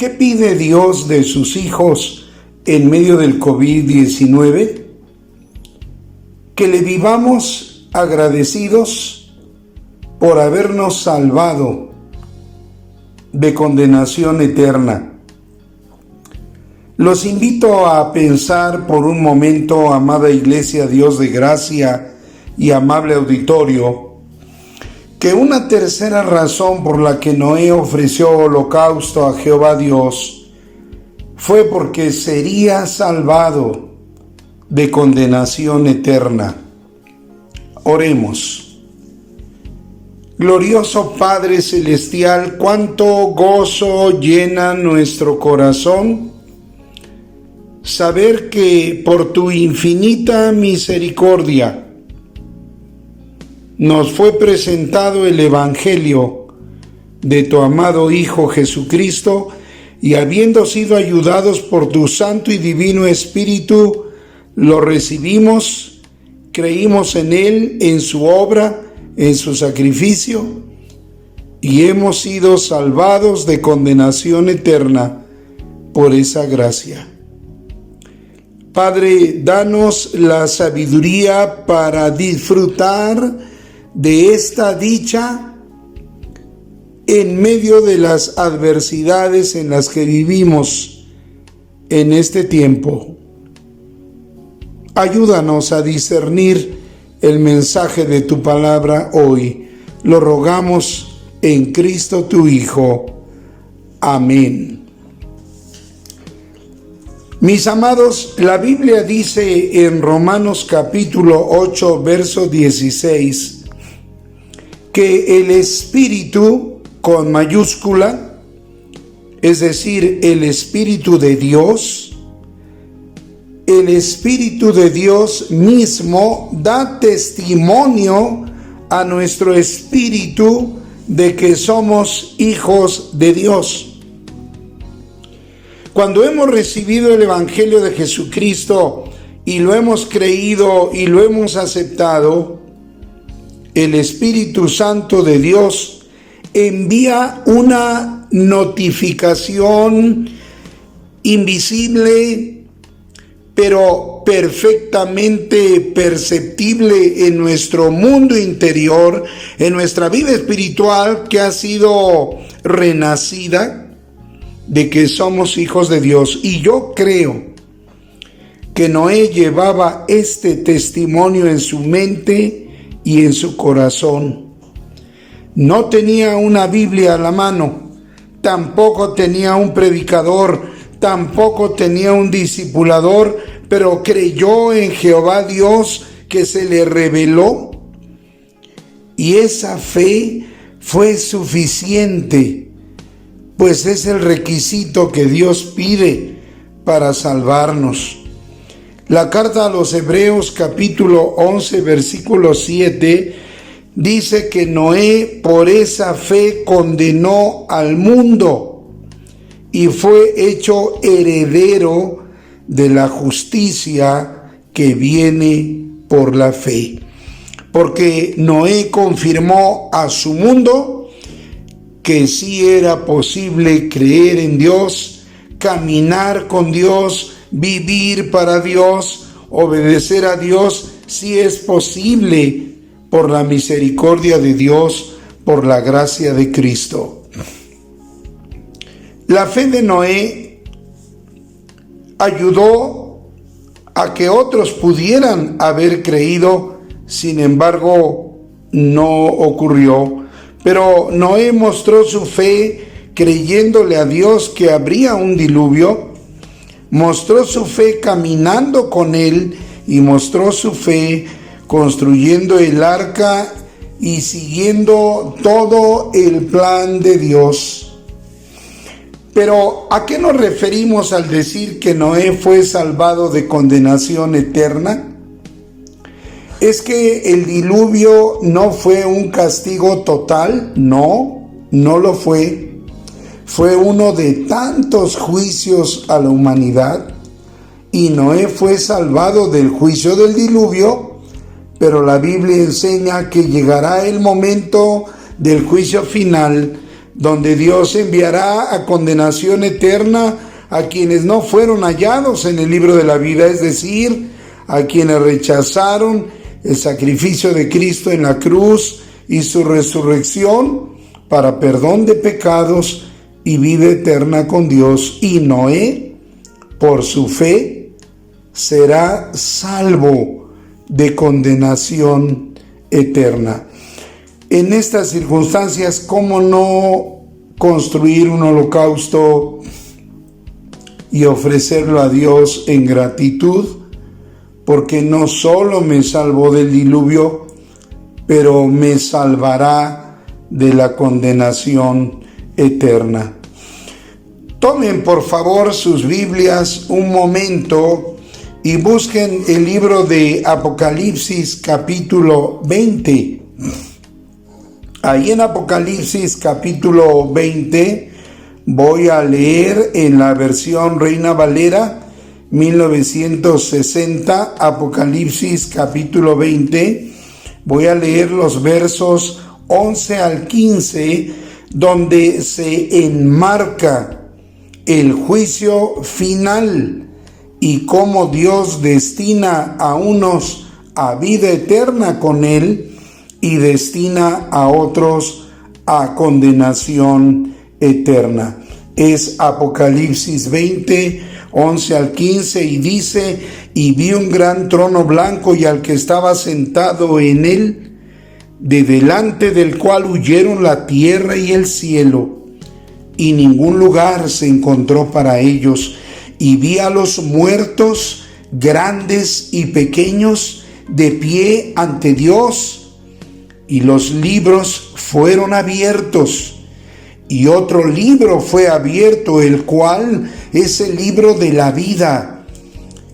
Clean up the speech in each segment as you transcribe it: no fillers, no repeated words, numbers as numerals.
¿Qué pide Dios de sus hijos en medio del COVID-19? Que le vivamos agradecidos por habernos salvado de condenación eterna. Los invito a pensar por un momento, amada Iglesia, Dios de gracia y amable auditorio, que una tercera razón por la que Noé ofreció holocausto a Jehová Dios fue porque sería salvado de condenación eterna. Oremos. Glorioso Padre Celestial, cuánto gozo llena nuestro corazón saber que por tu infinita misericordia nos fue presentado el Evangelio de tu amado Hijo Jesucristo, y habiendo sido ayudados por tu Santo y Divino Espíritu, lo recibimos, creímos en Él, en su obra, en su sacrificio, y hemos sido salvados de condenación eterna por esa gracia. Padre, danos la sabiduría para disfrutar de esta dicha en medio de las adversidades en las que vivimos en este tiempo. Ayúdanos a discernir el mensaje de tu palabra hoy. Lo rogamos en Cristo tu Hijo. Amén. Mis amados, la Biblia dice en Romanos capítulo 8, verso 16, que el Espíritu con mayúscula, es decir, el Espíritu de Dios, el Espíritu de Dios mismo da testimonio a nuestro espíritu de que somos hijos de Dios. Cuando hemos recibido el Evangelio de Jesucristo y lo hemos creído y lo hemos aceptado, el Espíritu Santo de Dios envía una notificación invisible, pero perfectamente perceptible en nuestro mundo interior, en nuestra vida espiritual que ha sido renacida, de que somos hijos de Dios. Y yo creo que Noé llevaba este testimonio en su mente y en su corazón. No tenía una Biblia a la mano, tampoco tenía un predicador, tampoco tenía un discipulador, pero creyó en Jehová Dios que se le reveló, y esa fe fue suficiente, pues es el requisito que Dios pide para salvarnos. La carta a los Hebreos capítulo 11 versículo 7 dice que Noé por esa fe condenó al mundo y fue hecho heredero de la justicia que viene por la fe. Porque Noé confirmó a su mundo que sí era posible creer en Dios, caminar con Dios, vivir para Dios, obedecer a Dios, sí es posible por la misericordia de Dios, por la gracia de Cristo. La fe de Noé ayudó a que otros pudieran haber creído, sin embargo, no ocurrió. Pero Noé mostró su fe creyéndole a Dios que habría un diluvio, mostró su fe caminando con Él y mostró su fe construyendo el arca y siguiendo todo el plan de Dios. Pero ¿a qué nos referimos al decir que Noé fue salvado de condenación eterna? ¿Es que el diluvio no fue un castigo total? No, no lo fue. Fue uno de tantos juicios a la humanidad, y Noé fue salvado del juicio del diluvio, pero la Biblia enseña que llegará el momento del juicio final, donde Dios enviará a condenación eterna a quienes no fueron hallados en el libro de la vida, es decir, a quienes rechazaron el sacrificio de Cristo en la cruz y su resurrección para perdón de pecados y vida eterna con Dios. Y Noé, por su fe, será salvo de condenación eterna. En estas circunstancias, ¿cómo no construir un holocausto y ofrecerlo a Dios en gratitud? Porque no solo me salvó del diluvio, pero me salvará de la condenación eterna. Tomen por favor sus Biblias un momento y busquen el libro de Apocalipsis capítulo 20. Ahí en Apocalipsis capítulo 20 voy a leer en la versión Reina Valera 1960, Apocalipsis capítulo 20, voy a leer los versos 11 al 15, donde se enmarca el juicio final y cómo Dios destina a unos a vida eterna con Él y destina a otros a condenación eterna. Es Apocalipsis 20, 11 al 15, y dice: y vi un gran trono blanco y al que estaba sentado en él, de delante del cual huyeron la tierra y el cielo, y ningún lugar se encontró para ellos. Y vi a los muertos, grandes y pequeños, de pie ante Dios, y los libros fueron abiertos, y otro libro fue abierto, el cual es el libro de la vida,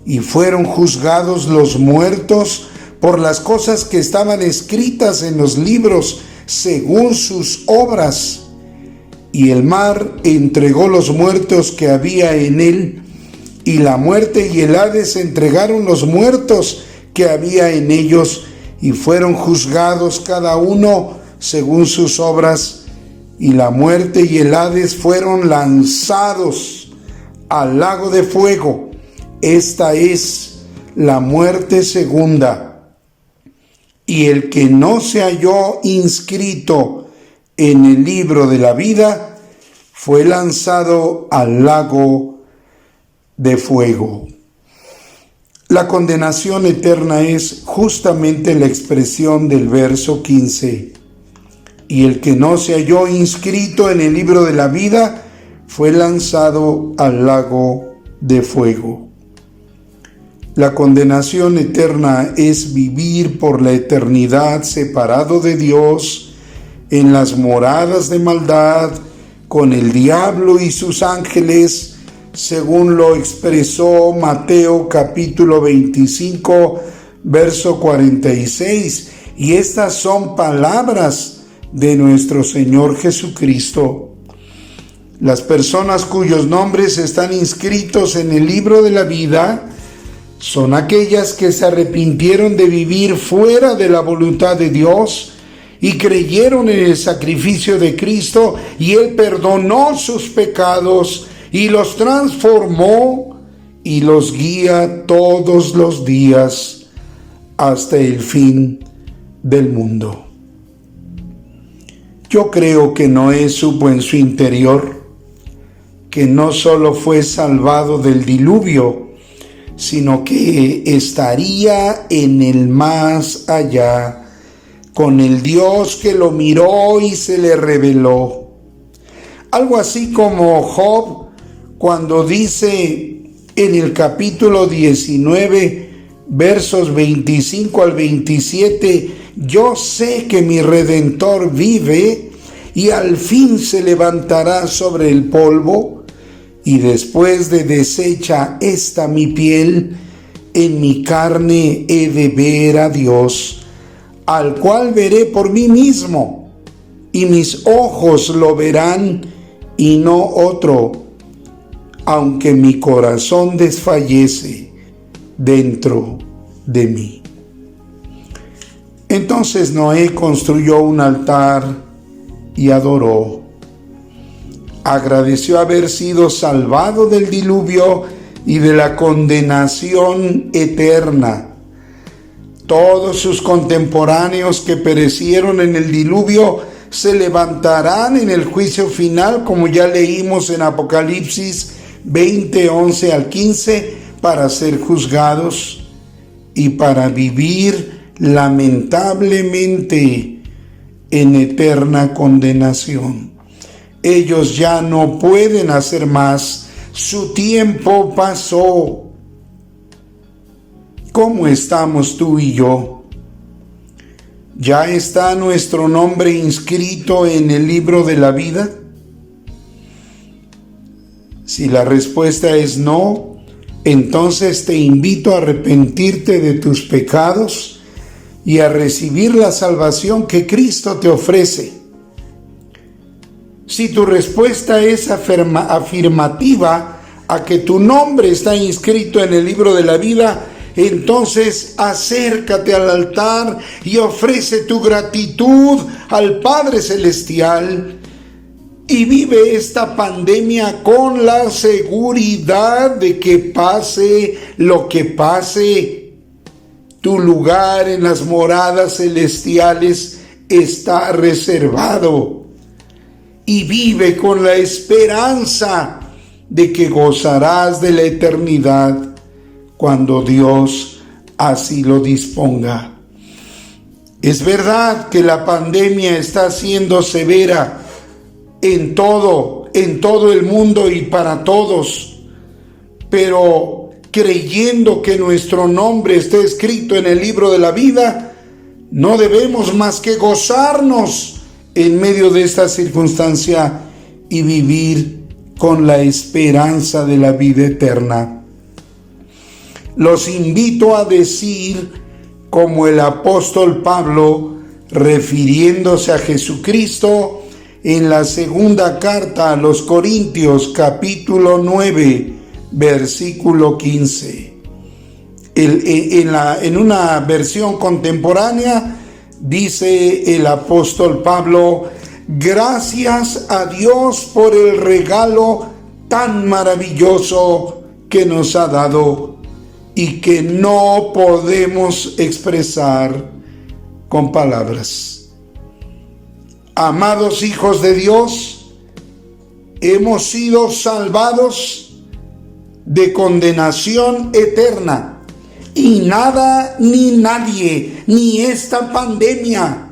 y fueron juzgados los muertos por las cosas que estaban escritas en los libros según sus obras. Y el mar entregó los muertos que había en él, y la muerte y el Hades entregaron los muertos que había en ellos, y fueron juzgados cada uno según sus obras, y la muerte y el Hades fueron lanzados al lago de fuego. Esta es la muerte segunda. Y el que no se halló inscrito en el libro de la vida fue lanzado al lago de fuego. La condenación eterna es justamente la expresión del verso 15. Y el que no se halló inscrito en el libro de la vida fue lanzado al lago de fuego. La condenación eterna es vivir por la eternidad separado de Dios en las moradas de maldad con el diablo y sus ángeles, según lo expresó Mateo capítulo 25, verso 46. Y estas son palabras de nuestro Señor Jesucristo. Las personas cuyos nombres están inscritos en el libro de la vida son aquellas que se arrepintieron de vivir fuera de la voluntad de Dios y creyeron en el sacrificio de Cristo, y Él perdonó sus pecados y los transformó y los guía todos los días hasta el fin del mundo. Yo creo que Noé supo en su interior que no solo fue salvado del diluvio, sino que estaría en el más allá, con el Dios que lo miró y se le reveló. Algo así como Job, cuando dice en el capítulo 19, versos 25 al 27, yo sé que mi Redentor vive y al fin se levantará sobre el polvo, y después de deshecha esta mi piel, en mi carne he de ver a Dios, al cual veré por mí mismo, y mis ojos lo verán y no otro, aunque mi corazón desfallece dentro de mí. Entonces Noé construyó un altar y adoró. agradeció haber sido salvado del diluvio y de la condenación eterna. Todos sus contemporáneos que perecieron en el diluvio se levantarán en el juicio final, como ya leímos en Apocalipsis 20, 11 al 15, para ser juzgados y para vivir lamentablemente en eterna condenación. Ellos ya no pueden hacer más, su tiempo pasó. ¿Cómo estamos tú y yo? ¿Ya está nuestro nombre inscrito en el libro de la vida? Si la respuesta es no, entonces te invito a arrepentirte de tus pecados y a recibir la salvación que Cristo te ofrece. Si tu respuesta es afirmativa a que tu nombre está inscrito en el libro de la vida, entonces acércate al altar y ofrece tu gratitud al Padre Celestial y vive esta pandemia con la seguridad de que pase lo que pase, tu lugar en las moradas celestiales está reservado. Y vive con la esperanza de que gozarás de la eternidad cuando Dios así lo disponga. Es verdad que la pandemia está siendo severa en todo el mundo y para todos, pero creyendo que nuestro nombre está escrito en el libro de la vida, no debemos más que gozarnos en medio de esta circunstancia y vivir con la esperanza de la vida eterna. Los invito a decir, como el apóstol Pablo, refiriéndose a Jesucristo, en la segunda carta a los Corintios, capítulo 9, versículo 15. En una versión contemporánea, dice el apóstol Pablo: gracias a Dios por el regalo tan maravilloso que nos ha dado y que no podemos expresar con palabras. Amados hijos de Dios, hemos sido salvados de condenación eterna. Y nada ni nadie, ni esta pandemia,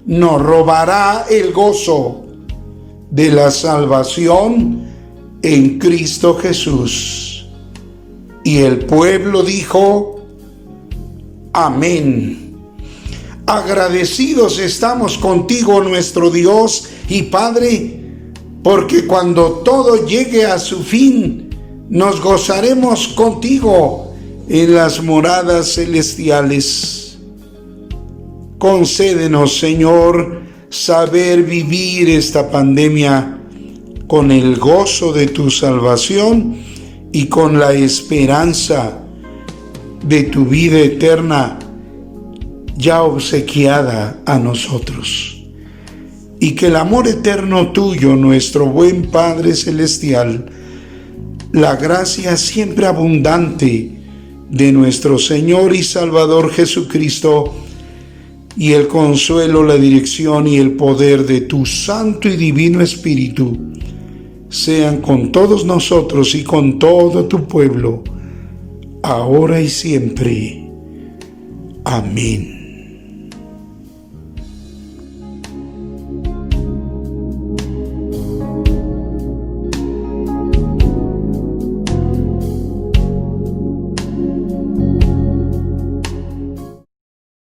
nos robará el gozo de la salvación en Cristo Jesús. Y el pueblo dijo: amén. Agradecidos estamos contigo, nuestro Dios y Padre, porque cuando todo llegue a su fin, nos gozaremos contigo en las moradas celestiales. Concédenos, Señor, saber vivir esta pandemia con el gozo de tu salvación y con la esperanza de tu vida eterna ya obsequiada a nosotros. Y que el amor eterno tuyo, nuestro buen Padre Celestial, la gracia siempre abundante de nuestro Señor y Salvador Jesucristo, y el consuelo, la dirección y el poder de tu Santo y Divino Espíritu sean con todos nosotros y con todo tu pueblo, ahora y siempre. Amén.